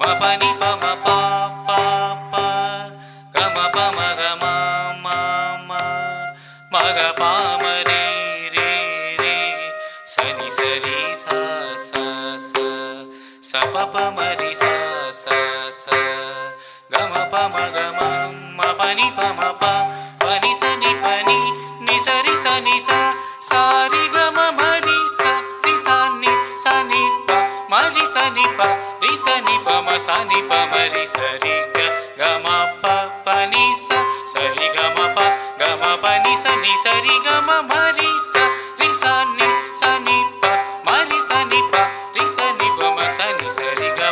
ma pa ni pa ma pa pa pa ga ma pa ma ga ma ma ma ma ga pa ma re re re sa ni sa ri sa sa sa sa pa pa ma ri sa sa sa ga ma pa ma ga ma pa ni pa ma pa pa ni sa ni ni sa ri sa sa ri ga ma ri sa ni pa ma ri sa ni pa ma sa ni pa ma ri sa ri ga ma pa ni sa ri ga ma pa ni sa ri ga ma ri sa ni pa ma ri sa ni pa ri sa ni pa ma sa ni sa ri ga